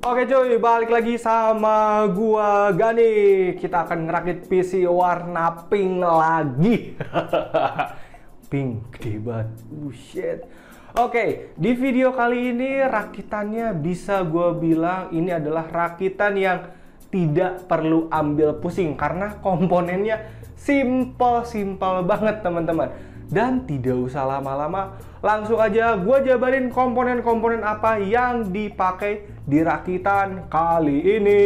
Oke cuy, balik lagi sama gua Gani. Kita akan ngerakit PC warna pink lagi. Pink, gede banget. Shit. Oke, di video kali ini rakitannya bisa gua bilang ini adalah rakitan yang tidak perlu ambil pusing karena komponennya simple banget teman-teman. Dan tidak usah lama-lama, langsung aja gue jabarin komponen-komponen apa yang dipakai di rakitan kali ini.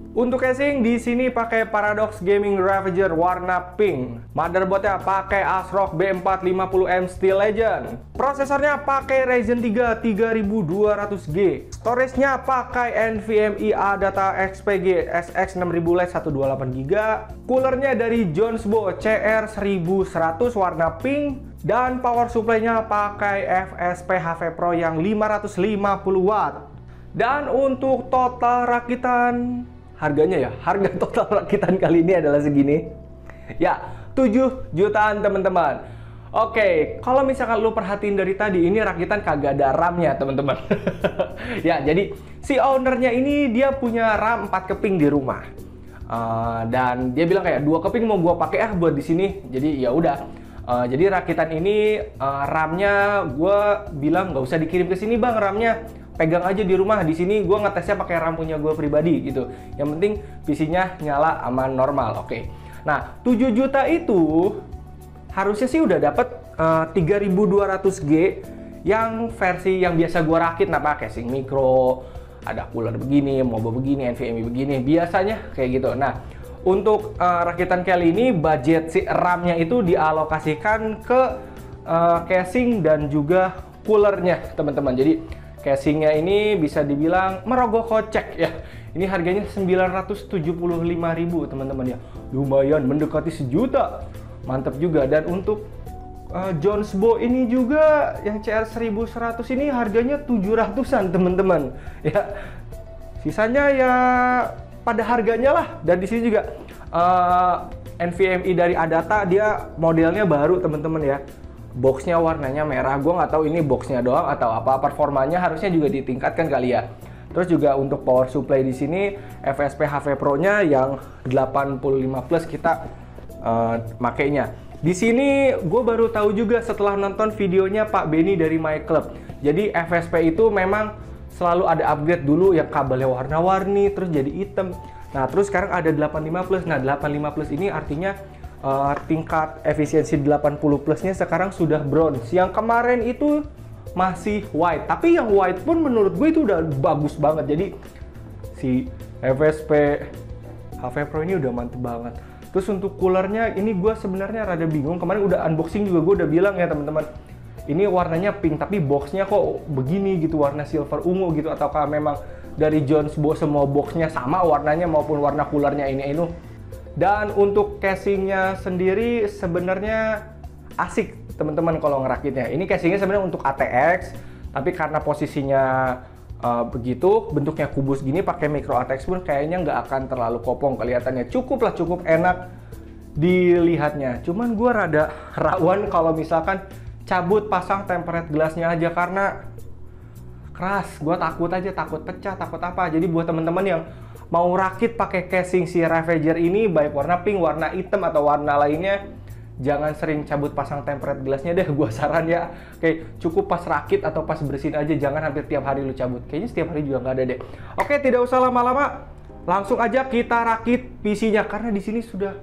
Untuk casing di sini pakai Paradox Gaming Ravager warna pink. Motherboardnya pakai ASRock B450M Steel Legend. Prosesornya pakai Ryzen 3 3200G. Storage-nya pakai NVMe ADATA XPG SX6000 LED 128GB. Coolernya dari Jonesbo CR1100 warna pink. Dan power supply-nya pakai FSP HV Pro yang 550 watt. Dan untuk total rakitan harganya ya, harga total rakitan kali ini adalah segini. Ya, 7 jutaan teman-teman. Oke, kalau misalkan lu perhatiin dari tadi, ini rakitan kagak ada RAM-nya teman-teman. Ya, jadi si ownernya ini dia punya RAM 4 keping di rumah. Dan dia bilang kayak 2 keping mau gua pakai buat di sini. Jadi ya udah. Jadi rakitan ini RAM-nya gua bilang nggak usah dikirim ke sini bang, RAM-nya pegang aja di rumah. Di sini gue ngetesnya pakai RAM punya gue pribadi gitu. Yang penting PC-nya nyala aman normal. Oke. Nah, 7 juta itu harusnya sih udah dapet 3200G yang versi yang biasa gue rakit. Nah, casing micro, ada cooler begini, mobile begini, NVMe begini, biasanya kayak gitu. Nah, untuk rakitan kali ini budget si RAM-nya itu dialokasikan ke casing dan juga coolernya, teman-teman. Jadi casingnya ini bisa dibilang merogoh kocek ya. Ini harganya 975.000 teman-teman ya. Lumayan mendekati 1 juta. Mantap juga. Dan untuk Jonesbo ini juga yang CR1100 ini harganya 700-an teman-teman. Ya. Sisanya ya pada harganya lah. Dan di sini juga NVMe dari ADATA, dia modelnya baru teman-teman ya. Boxnya warnanya merah, gue nggak tahu ini boxnya doang atau apa. Performanya harusnya juga ditingkatkan kali ya. Terus juga untuk power supply di sini FSP HV Pro-nya yang 85 plus kita makainya. Di sini gue baru tahu juga setelah nonton videonya Pak Benny dari My Club. Jadi FSP itu memang selalu ada upgrade dulu yang kabelnya warna-warni terus jadi hitam. Nah terus sekarang ada 85 plus. Nah 85 plus ini artinya tingkat efisiensi 80 plusnya sekarang sudah bronze. Yang kemarin itu masih white, tapi yang white pun menurut gue itu udah bagus banget. Jadi si FSP HV Pro ini udah mantep banget. Terus untuk coolernya ini gue sebenarnya rada bingung. Kemarin udah unboxing juga gue udah bilang ya teman-teman, ini warnanya pink tapi boxnya kok begini gitu, warna silver ungu gitu. Ataukah memang dari Jonesbo semua boxnya sama warnanya maupun warna coolernya ini. Dan untuk casingnya sendiri sebenarnya asik teman-teman kalau ngerakitnya. Ini casingnya sebenarnya untuk ATX, tapi karena posisinya begitu, bentuknya kubus gini, pakai micro ATX pun kayaknya nggak akan terlalu kopong kelihatannya. Cukup enak dilihatnya. Cuman gue rada rawan kalau misalkan cabut pasang tempered glassnya aja karena keras. Gue takut pecah, takut apa. Jadi buat teman-teman yang mau rakit pakai casing si Ravager ini, baik warna pink, warna hitam atau warna lainnya, jangan sering cabut pasang tempered glassnya deh, gua saran ya. Oke, cukup pas rakit atau pas bersihin aja, jangan hampir tiap hari lu cabut. Kayaknya setiap hari juga nggak ada deh. Oke, tidak usah lama-lama, langsung aja kita rakit PC-nya karena di sini sudah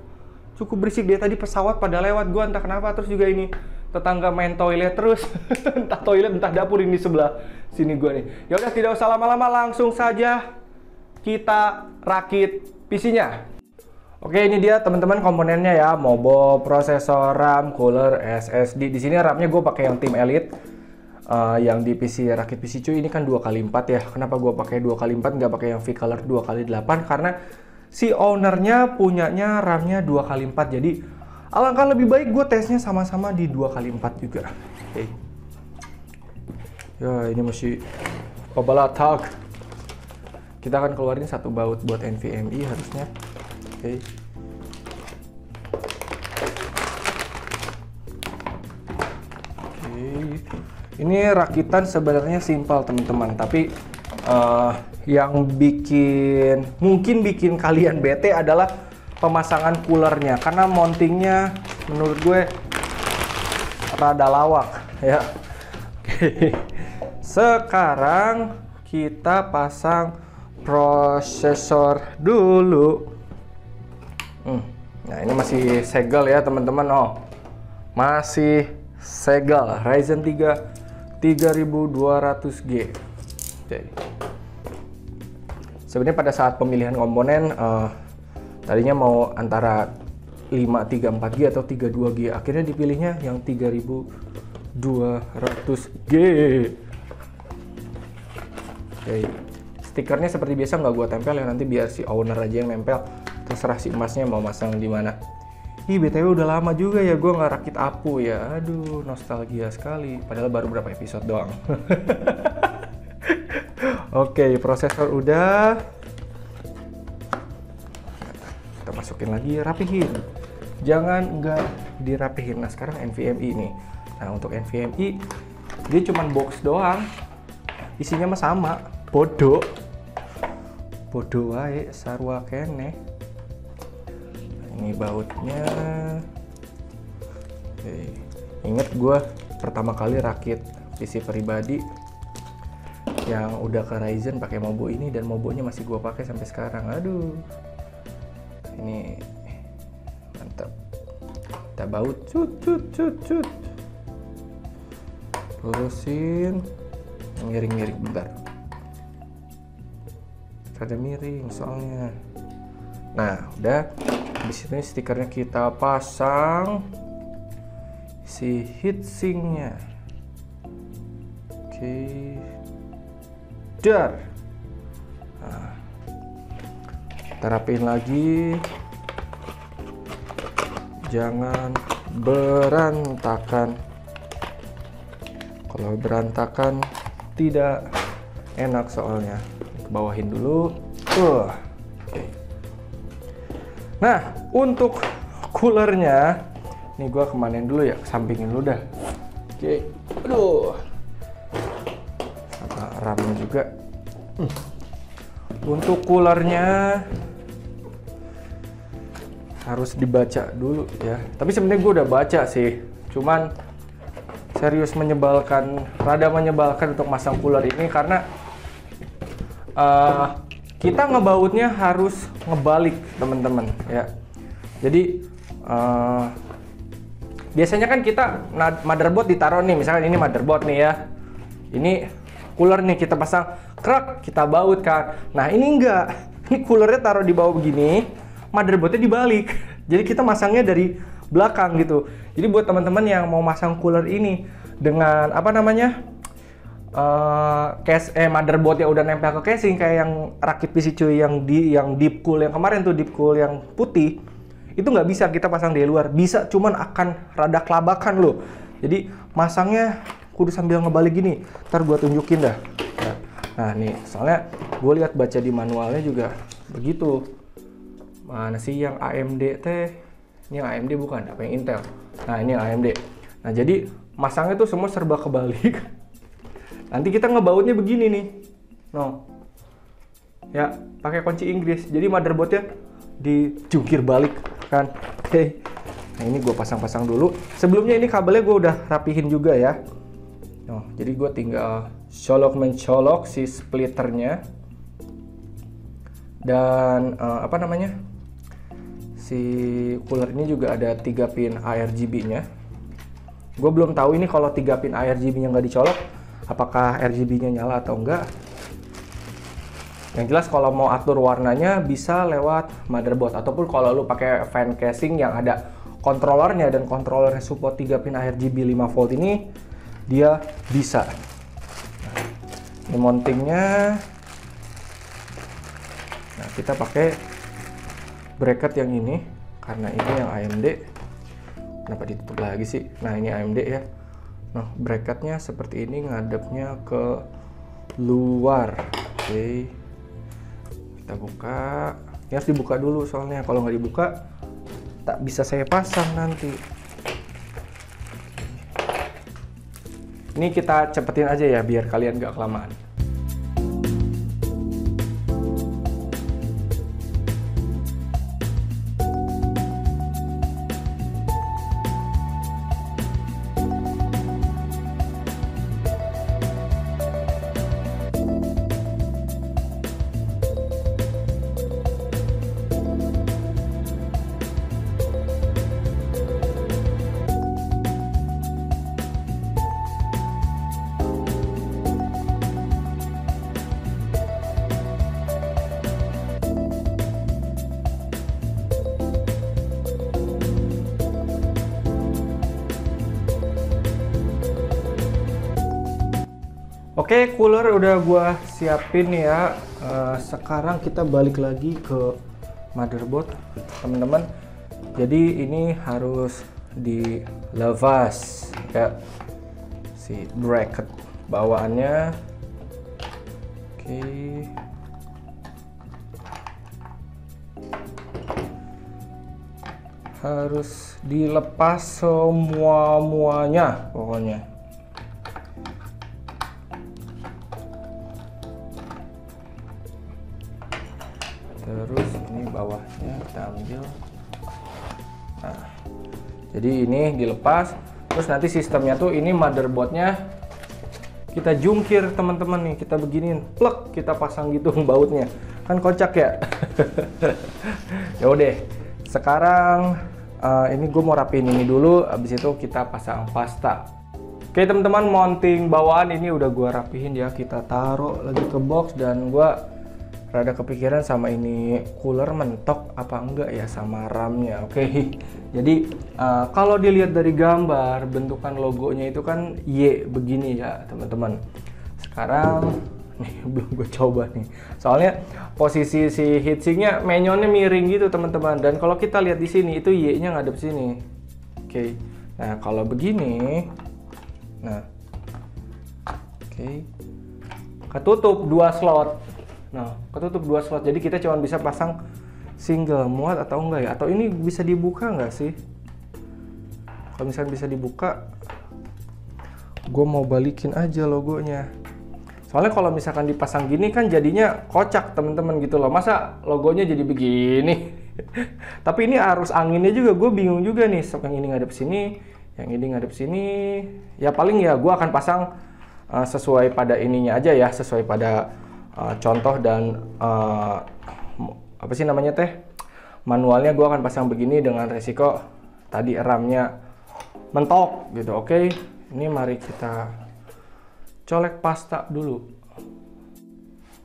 cukup berisik. Dia tadi pesawat pada lewat gua entah kenapa, terus juga ini tetangga main toilet terus. Entah toilet entah dapur ini sebelah sini gua nih. Ya udah, tidak usah lama-lama, langsung saja kita rakit PC-nya. Oke, ini dia teman-teman komponennya ya, motherboard, prosesor, RAM, cooler, SSD. Di sini RAM-nya gue pakai yang Team Elite. Yang di PC rakit PC cuy ini kan 2x4 ya. Kenapa gue pakai 2x4 nggak pakai yang V-Color 2x8? Karena si ownernya punyanya RAM-nya 2x4. Jadi alangkah lebih baik gue tesnya sama-sama di 2x4 juga. Oke. Ya, ini masih pebalatak. Kita akan keluarin satu baut buat NVMe harusnya. Oke. Ini rakitan sebenarnya simpel teman-teman, tapi yang mungkin bikin kalian bete adalah pemasangan coolernya, karena mountingnya menurut gue rada lawak ya. Oke. Sekarang kita pasang prosesor dulu. Nah, ini masih segel ya teman-teman. Oh, masih segel Ryzen 3 3200G. Jadi sebenarnya pada saat pemilihan komponen tadinya mau antara 534G atau 32G, akhirnya dipilihnya yang 3200G. Oke. Stikernya seperti biasa nggak gua tempel ya, nanti biar si owner aja yang nempel, terserah si emasnya mau masang di mana. Ih, BTW udah lama juga ya gua nggak rakit APU ya. Aduh, nostalgia sekali, padahal baru berapa episode doang. Oke, prosesor udah. Kita masukin lagi, rapihin. Jangan nggak dirapihin. Nah, sekarang NVMe nih. Nah, untuk NVMe dia cuman box doang. Isinya mah sama, bodoh wae sarwa kene. Nah, ini bautnya. Oke. Ingat gue pertama kali rakit PC pribadi yang udah ke Ryzen pakai Mobo ini, dan Mobonya masih gue pakai sampai sekarang. Aduh, ini mantap. Kita baut, cut. Lurusin, miring bentar. Rada miring soalnya. Nah, udah. Habis ini stikernya kita pasang, si heatsinknya. Oke. Dar. Nah, kita rapiin lagi. Jangan berantakan. Kalau berantakan tidak enak soalnya. Kebawahin dulu. Oke. Nah, untuk coolernya, nih gua kemanin dulu ya, kesampingin dulu dah. Oke. Aduh. Sama RAM juga. Untuk coolernya harus dibaca dulu ya. Tapi sebenarnya gue udah baca sih. Cuman serius rada menyebalkan untuk masang cooler ini karena kita ngebautnya harus ngebalik teman-teman ya. Jadi biasanya kan kita motherboard ditaruh nih, misalkan ini motherboard nih ya, ini cooler nih kita pasang, krak kita baut kan. Nah ini enggak, ini coolernya taruh di bawah begini, motherboardnya dibalik. Jadi kita masangnya dari belakang gitu. Jadi buat teman-teman yang mau masang cooler ini dengan apa namanya, motherboard yang udah nempel ke casing kayak yang rakit PC cuy yang deep cool yang kemarin tuh, deep cool yang putih, itu nggak bisa kita pasang dari luar. Bisa, cuman akan rada kelabakan loh. Jadi masangnya kudu sambil ngebalik gini. Ntar gua tunjukin dah. Nah nih, soalnya gue lihat baca di manualnya juga begitu. Mana sih yang AMD teh? Ini yang AMD bukan, apa yang Intel? Nah ini yang AMD. Nah jadi masangnya tuh semua serba kebalik. Nanti kita ngebautnya begini nih, no, ya pakai kunci Inggris. Jadi motherboardnya dijungkir balik kan. Oke. Nah ini gue pasang-pasang dulu. Sebelumnya ini kabelnya gue udah rapihin juga ya. No, jadi gue tinggal mencolok si splitternya. Dan apa namanya, si cooler ini juga ada 3 pin ARGB-nya. Gue belum tahu ini kalau 3 pin ARGB-nya nggak dicolok, apakah RGB-nya nyala atau enggak. Yang jelas kalau mau atur warnanya bisa lewat motherboard, ataupun kalau lu pakai fan casing yang ada kontrolernya dan kontrolernya support 3 pin RGB 5 volt ini, dia bisa. Ini mountingnya. Nah, kita pakai bracket yang ini karena ini yang AMD. Kenapa ditutup lagi sih? Nah, ini AMD ya. Nah, bracketnya seperti ini, ngadepnya ke luar. Oke. Kita buka. Ini harus dibuka dulu soalnya kalau nggak dibuka tak bisa saya pasang nanti. Ini kita cepetin aja ya biar kalian nggak kelamaan. Oke, cooler udah gua siapin ya. Sekarang kita balik lagi ke motherboard, teman-teman. Jadi ini harus dilepas ya, si bracket bawaannya. Oke. Harus dilepas semua-muanya pokoknya. Terus ini bawahnya kita ambil. Nah, jadi ini dilepas. Terus nanti sistemnya tuh ini motherboardnya kita jungkir teman-teman nih, kita beginiin, plek, kita pasang gitu bautnya. Kan kocak ya. Ya udah. Sekarang ini gue mau rapiin ini dulu, abis itu kita pasang pasta. Oke teman-teman, mounting bawaan ini udah gue rapihin ya, kita taruh lagi ke box. Dan gue rada kepikiran sama ini cooler mentok apa enggak ya sama RAM-nya. Oke. Jadi kalau dilihat dari gambar bentukan logonya itu kan Y begini ya teman-teman. Sekarang nih belum gue coba nih, soalnya posisi si heatsinknya menyonnya miring gitu teman-teman. Dan kalau kita lihat di sini itu Y-nya ngadep sini. Oke. Nah kalau begini, nah oke, ketutup 2 slot. Nah ketutup 2 slot, jadi kita cuma bisa pasang single. Muat atau enggak ya? Atau ini bisa dibuka nggak sih? Kalau misalnya bisa dibuka, gue mau balikin aja logonya. Soalnya kalau misalkan dipasang gini kan jadinya kocak temen-temen gitu loh. Masa logonya jadi begini? Tapi ini arus anginnya juga gue bingung juga nih. Yang ini ngadep sini, yang ini ngadep sini. Ya paling ya gue akan pasang sesuai pada ininya aja ya, sesuai pada contoh dan apa sih namanya teh, manualnya gue akan pasang begini dengan resiko tadi RAM-nya mentok gitu. Oke, ini mari kita colek pasta dulu.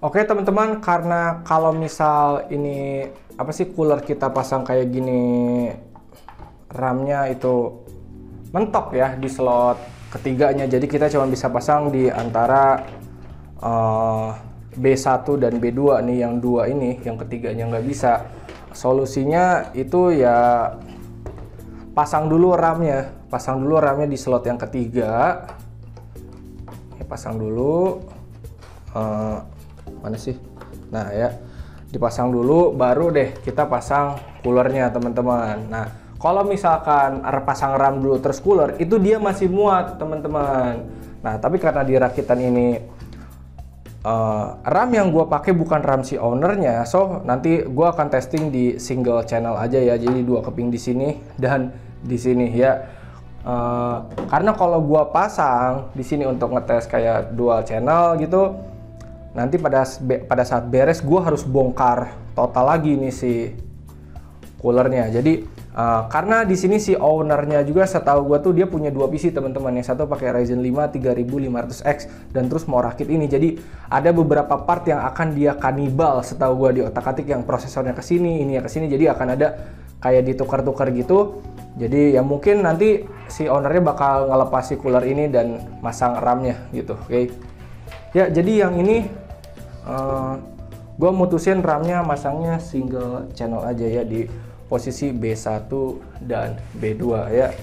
Oke teman-teman, karena kalau misal ini apa sih cooler kita pasang kayak gini, RAM-nya itu mentok ya di slot ketiganya, jadi kita cuma bisa pasang di antara B1 dan B2 nih, yang dua ini, yang ketiganya nggak bisa. Solusinya itu ya pasang dulu RAM-nya, di slot yang ketiga. Pasang dulu, mana sih? Nah ya, dipasang dulu, baru deh kita pasang coolernya teman-teman. Nah kalau misalkan pasang RAM dulu terus cooler, itu dia masih muat teman-teman. Nah tapi karena di rakitan ini RAM yang gue pakai bukan RAM si ownernya, so nanti gue akan testing di single channel aja ya, jadi 2 keping di sini dan di sini ya. Karena kalau gua pasang di sini untuk ngetes kayak dual channel gitu, nanti pada saat beres gua harus bongkar total lagi nih si coolernya. Jadi karena di sini si ownernya juga setahu gua tuh dia punya 2 PC teman-teman. Yang satu pakai Ryzen 5 3500X dan terus mau rakit ini. Jadi ada beberapa part yang akan dia kanibal setahu gua di otak-atik, yang prosesornya ke sini, ini ya ke sini. Jadi akan ada kayak ditukar-tukar gitu. Jadi ya mungkin nanti si ownernya bakal ngelepas si cooler ini dan masang RAM-nya gitu. Oke. Ya jadi yang ini gue mutusin RAM-nya masangnya single channel aja ya, di posisi B1 dan B2 ya.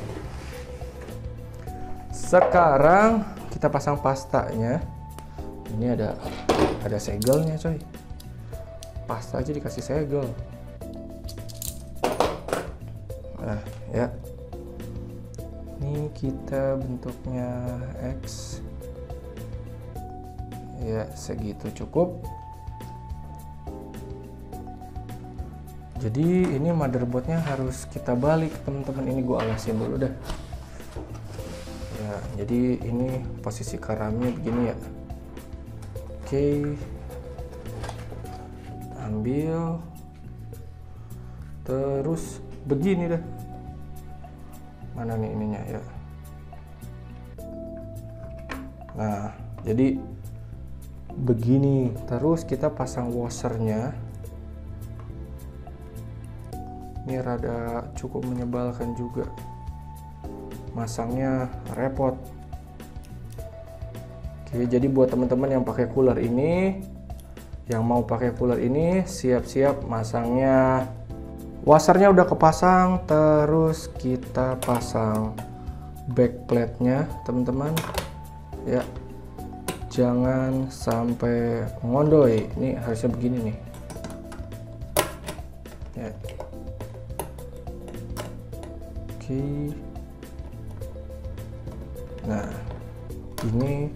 Sekarang kita pasang pastanya. Ini ada segelnya coy. Pasta aja dikasih segel. Nah ya, ini kita bentuknya X ya, segitu cukup. Jadi ini motherboardnya harus kita balik teman-teman. Ini gua alasin dulu dah ya. Jadi ini posisi RAM-nya begini ya. Oke, ambil terus begini dah. Mana nih ininya ya. Nah jadi begini, terus kita pasang washernya. Ini rada cukup menyebalkan juga, masangnya repot. Oke, jadi buat teman-teman yang pakai cooler ini, yang mau pakai cooler ini, siap-siap masangnya. Washernya udah kepasang, terus kita pasang backplate-nya, teman-teman. Ya, jangan sampai ngondoy. Ini harusnya begini nih. Ya. Oke. Nah, ini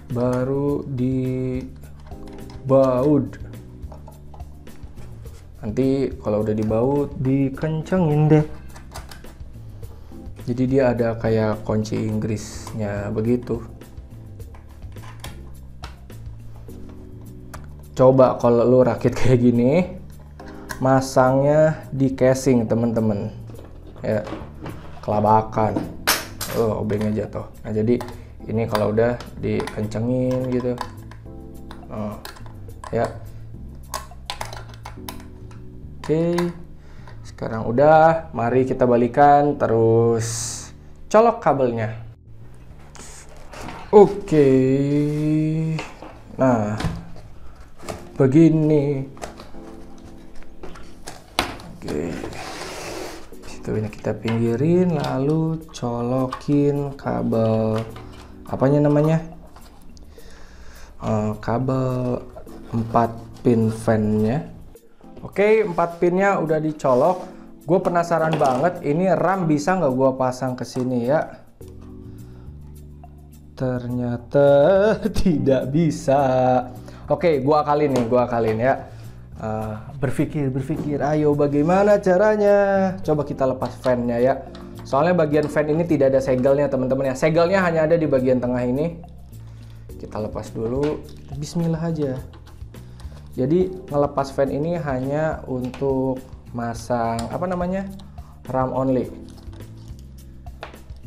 baru dibaut. Nanti kalau udah dibaut, dikencengin deh. Jadi dia ada kayak kunci Inggrisnya begitu. Coba kalau lu rakit kayak gini, masangnya di casing, temen-temen. Ya, kelabakan. Oh, obengnya jatuh. Nah, jadi ini kalau udah dikencengin gitu. Oh, ya. Oke, sekarang udah, mari kita balikan terus colok kabelnya. Oke, nah begini. Oke, situ ini kita pinggirin, lalu colokin kabel, apanya namanya? Kabel 4 pin fan-nya. Oke, 4 pinnya udah dicolok. Gue penasaran banget, ini RAM bisa nggak gue pasang ke sini ya? Ternyata tidak bisa. Oke, gue akalin ya. Berpikir, ayo bagaimana caranya? Coba kita lepas fan-nya ya. Soalnya bagian fan ini tidak ada segelnya, teman-teman ya. Segelnya hanya ada di bagian tengah ini. Kita lepas dulu. Bismillah aja. Jadi ngelepas fan ini hanya untuk masang apa namanya, RAM only.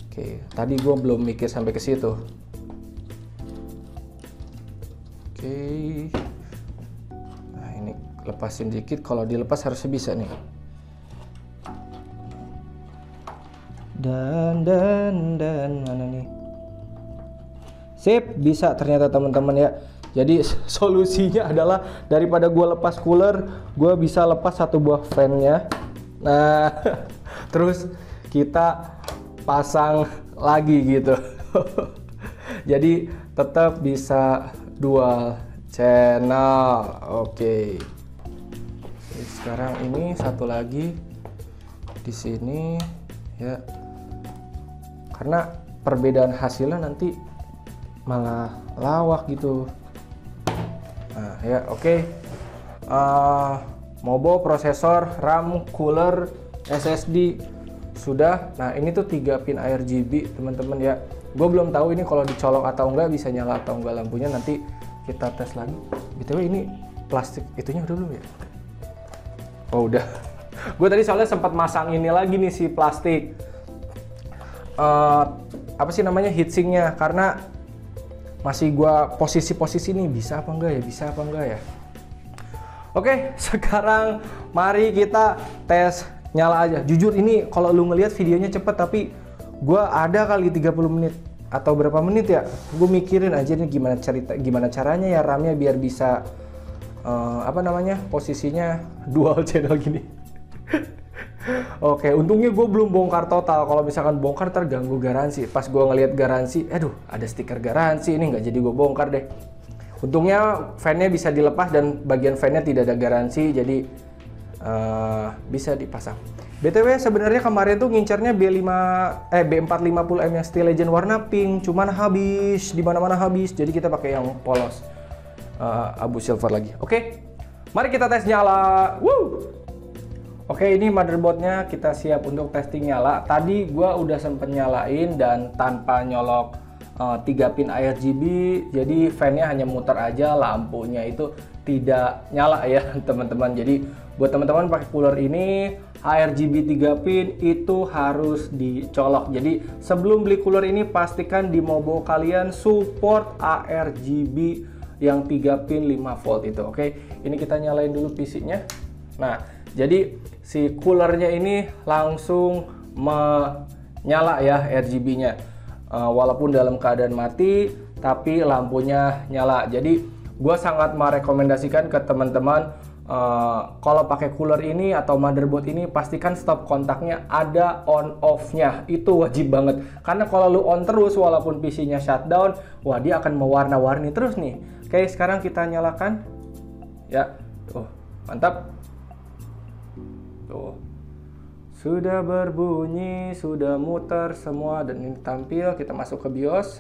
Oke, tadi gue belum mikir sampai ke situ. Oke, nah ini lepasin dikit. Kalau dilepas harusnya bisa nih. Dan mana nih? Sip, bisa ternyata teman-teman ya. Jadi solusinya adalah daripada gue lepas cooler, gue bisa lepas satu buah fan-nya. Nah, terus kita pasang lagi gitu. Jadi tetap bisa dual channel. Oke. Sekarang ini satu lagi di sini ya. Karena perbedaan hasilnya nanti malah lawak gitu. Nah ya, oke. Mobo, prosesor, RAM, cooler, SSD sudah. Nah ini tuh 3 pin RGB teman-teman ya. Gue belum tahu ini kalau dicolok atau enggak, bisa nyala atau enggak lampunya, nanti kita tes lagi. BTW ini plastik itunya udah belum ya? Oh udah. Gue tadi soalnya sempat masang ini lagi nih, si plastik apa sih namanya, heatsinknya, karena masih gua posisi nih, bisa apa enggak ya. Oke, sekarang mari kita tes nyala aja. Jujur ini kalau lu ngelihat videonya cepet, tapi gua ada kali 30 menit atau berapa menit ya, gue mikirin aja nih gimana caranya ya RAM-nya biar bisa apa namanya, posisinya dual channel gini. Oke, untungnya gue belum bongkar total. Kalau misalkan bongkar terganggu garansi. Pas gue ngelihat garansi, aduh ada stiker garansi, ini nggak jadi gue bongkar deh. Untungnya fan-nya bisa dilepas dan bagian fan-nya tidak ada garansi, jadi bisa dipasang. BTW sebenarnya kemarin tuh ngincarnya B450M yang Steel Legend warna pink, cuman habis, di mana-mana habis. Jadi kita pakai yang polos abu silver lagi. Oke, mari kita tes nyala. Woo! Oke, ini motherboardnya kita siap untuk testing nyala. Tadi gua udah sempet nyalain dan tanpa nyolok 3 pin RGB, jadi fan-nya hanya muter aja, lampunya itu tidak nyala ya teman-teman. Jadi buat teman-teman pakai cooler ini, RGB 3 pin itu harus dicolok. Jadi sebelum beli cooler ini pastikan di Mobo kalian support RGB yang 3 pin 5 volt itu. Oke, ini kita nyalain dulu PC-nya. Nah, jadi si coolernya ini langsung menyala ya RGB-nya. Walaupun dalam keadaan mati, tapi lampunya nyala. Jadi gue sangat merekomendasikan ke teman-teman kalau pakai cooler ini atau motherboard ini, pastikan stop kontaknya ada on off-nya. Itu wajib banget. Karena kalau lu on terus walaupun PC-nya shutdown, wah dia akan mewarna-warni terus nih. Oke, sekarang kita nyalakan. Ya, tuh, mantap. Tuh. Sudah berbunyi, sudah muter semua dan ini tampil. Kita masuk ke BIOS.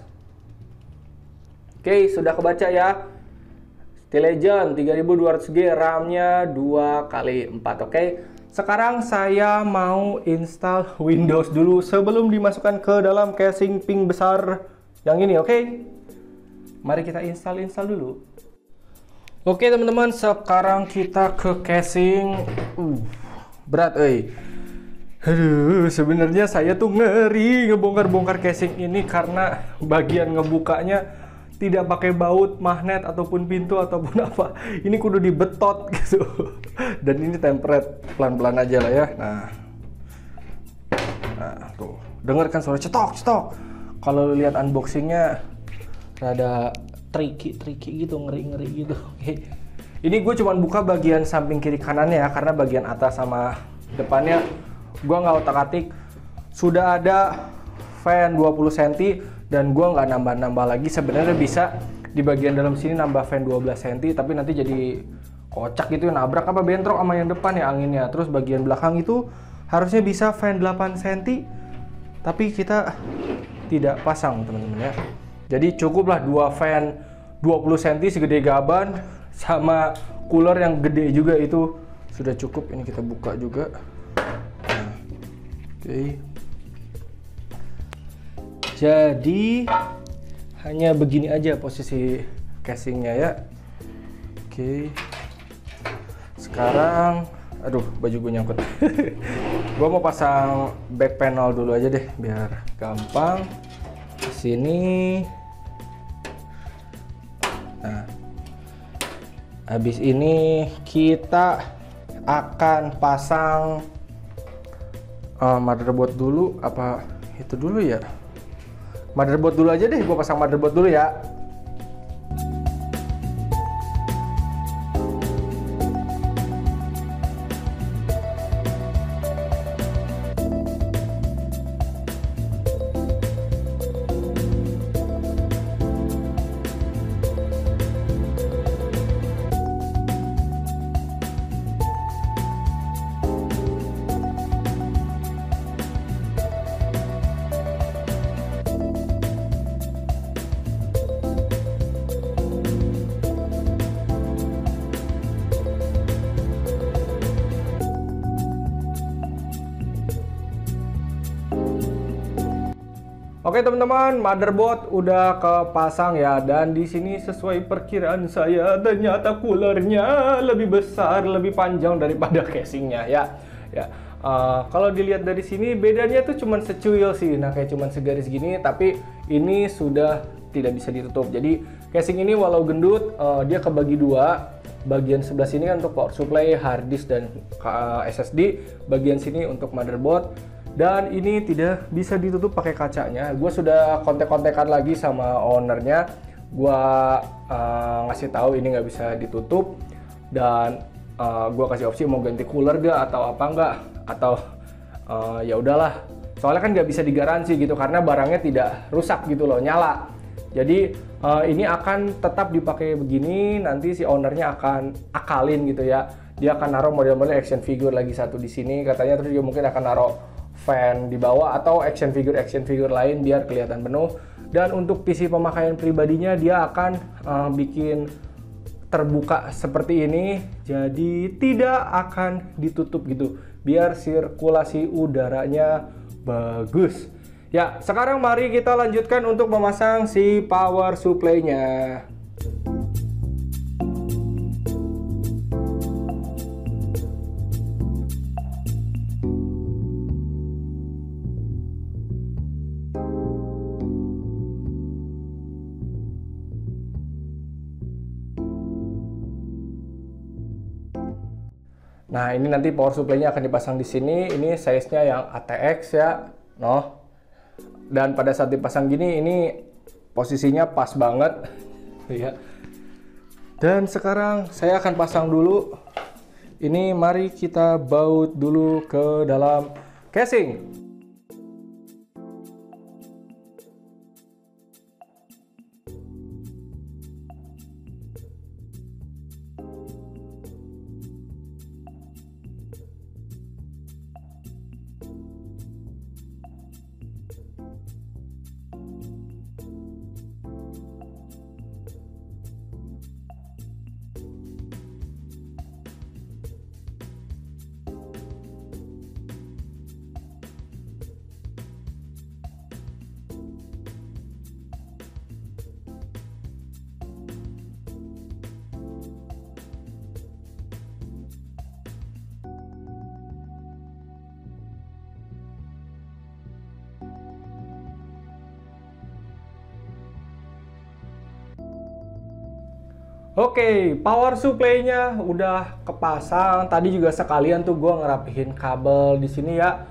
Oke, sudah kebaca ya. Legend 3200G, RAM-nya 2x4. Oke. Sekarang saya mau install Windows dulu sebelum dimasukkan ke dalam casing pink besar yang ini, oke? Mari kita install dulu. Oke, teman-teman, sekarang kita ke casing. Berat, Aduh, sebenarnya saya tuh ngeri ngebongkar-bongkar casing ini karena bagian ngebukanya tidak pakai baut, magnet, ataupun pintu, ataupun apa. Ini kudu dibetot gitu. Dan ini tempered, pelan-pelan aja lah ya. Nah, tuh. Dengarkan suara cetok. Kalau lihat unboxingnya, rada tricky gitu, ngeri gitu. Oke. Ini gue cuma buka bagian samping kiri kanannya ya, karena bagian atas sama depannya gue nggak otak-atik. Sudah ada fan 20 cm. Dan gue nggak nambah-nambah lagi. Sebenarnya bisa di bagian dalam sini nambah fan 12 cm, tapi nanti jadi kocak gitu, nabrak apa bentrok sama yang depan ya anginnya. Terus bagian belakang itu harusnya bisa fan 8 cm, tapi kita tidak pasang, teman-teman ya. Jadi cukuplah 2 fan 20 cm segede gaban sama cooler yang gede juga, itu sudah cukup. Ini kita buka juga. Nah, oke. Jadi hanya begini aja posisi casingnya ya. Oke. Sekarang, aduh, baju gue nyangkut. Gue mau pasang back panel dulu aja deh biar gampang. Sini. Nah, habis ini kita akan pasang motherboard dulu. Apa itu dulu ya? Motherboard dulu aja deh, gue pasang motherboard dulu ya. Oke teman-teman, motherboard udah kepasang ya, dan di sini sesuai perkiraan saya ternyata coolernya lebih besar, lebih panjang daripada casingnya ya. Kalau dilihat dari sini bedanya tuh cuman secuil sih, nah kayak cuman segaris gini, tapi ini sudah tidak bisa ditutup. Jadi casing ini walau gendut, dia kebagi dua. Bagian sebelah sini kan untuk power supply, hard disk dan SSD. Bagian sini untuk motherboard. Dan ini tidak bisa ditutup pakai kacanya. Gue sudah kontek-kontekan lagi sama ownernya. Gue ngasih tahu ini nggak bisa ditutup. Dan gue kasih opsi mau ganti cooler gak atau apa enggak. Atau ya udahlah. Soalnya kan nggak bisa digaransi gitu karena barangnya tidak rusak gitu loh, nyala. Jadi ini akan tetap dipakai begini. Nanti si ownernya akan akalin gitu ya. Dia akan naruh model-model action figure lagi satu di sini katanya. Terus dia mungkin akan naruh fan di bawah atau action figure lain biar kelihatan penuh. Dan untuk PC pemakaian pribadinya dia akan bikin terbuka seperti ini, jadi tidak akan ditutup gitu biar sirkulasi udaranya bagus ya. Sekarang mari kita lanjutkan untuk memasang si power supply-nya. Nah, ini nanti power supply-nya akan dipasang di sini. Ini size-nya yang ATX ya, Dan pada saat dipasang gini, ini posisinya pas banget ya. Dan sekarang saya akan pasang dulu. Ini mari kita baut dulu ke dalam casing. Oke, power supply-nya udah kepasang. Tadi juga sekalian tuh gue ngerapihin kabel di sini ya.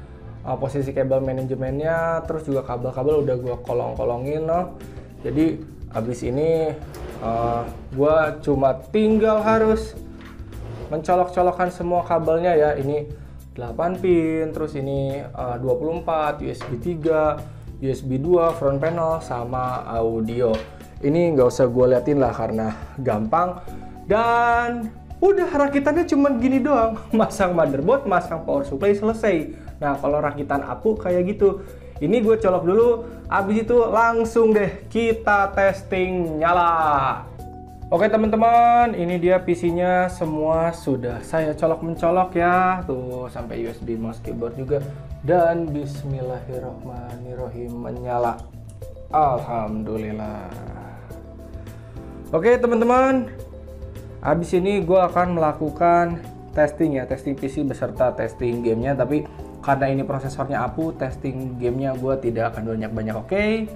Posisi kabel manajemennya, terus juga kabel-kabel udah gue kolong-kolongin loh. Jadi abis ini gue cuma tinggal harus mencolok-colokkan semua kabelnya ya. Ini 8 pin, terus ini 24, USB 3, USB 2, front panel, sama audio. Ini nggak usah gue liatin lah karena gampang. Dan udah rakitannya cuman gini doang. Masang motherboard, masang power supply, selesai. Nah kalau rakitan aku kayak gitu. Ini gue colok dulu, abis itu langsung deh kita testing nyala. Oke teman-teman, ini dia PC-nya semua sudah saya colok-mencolok ya. Tuh sampai USB mouse keyboard juga. Dan bismillahirrohmanirrohim, menyala. Alhamdulillah. Oke teman-teman, habis ini gue akan melakukan testing ya, testing PC beserta testing gamenya. Tapi karena ini prosesornya Apu, testing gamenya gue tidak akan banyak-banyak. Oke,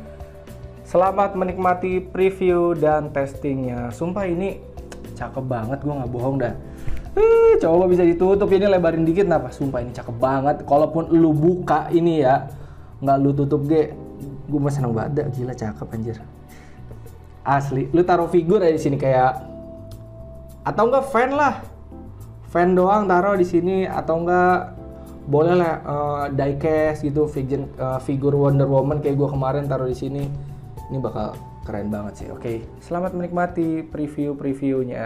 selamat menikmati preview dan testingnya. Sumpah ini cakep banget, gue nggak bohong dah. Coba bisa ditutup, ini lebarin dikit napa? Sumpah ini cakep banget. Kalaupun lu buka ini ya, nggak lu tutup gue mah seneng banget. Gila cakep anjir. Asli, lu taruh figur aja di sini kayak, atau enggak fan lah, fan doang taruh di sini, atau enggak boleh lah diecast gitu, figur Wonder Woman kayak gue kemarin taruh di sini. Ini bakal keren banget sih. Oke, selamat menikmati preview-previewnya.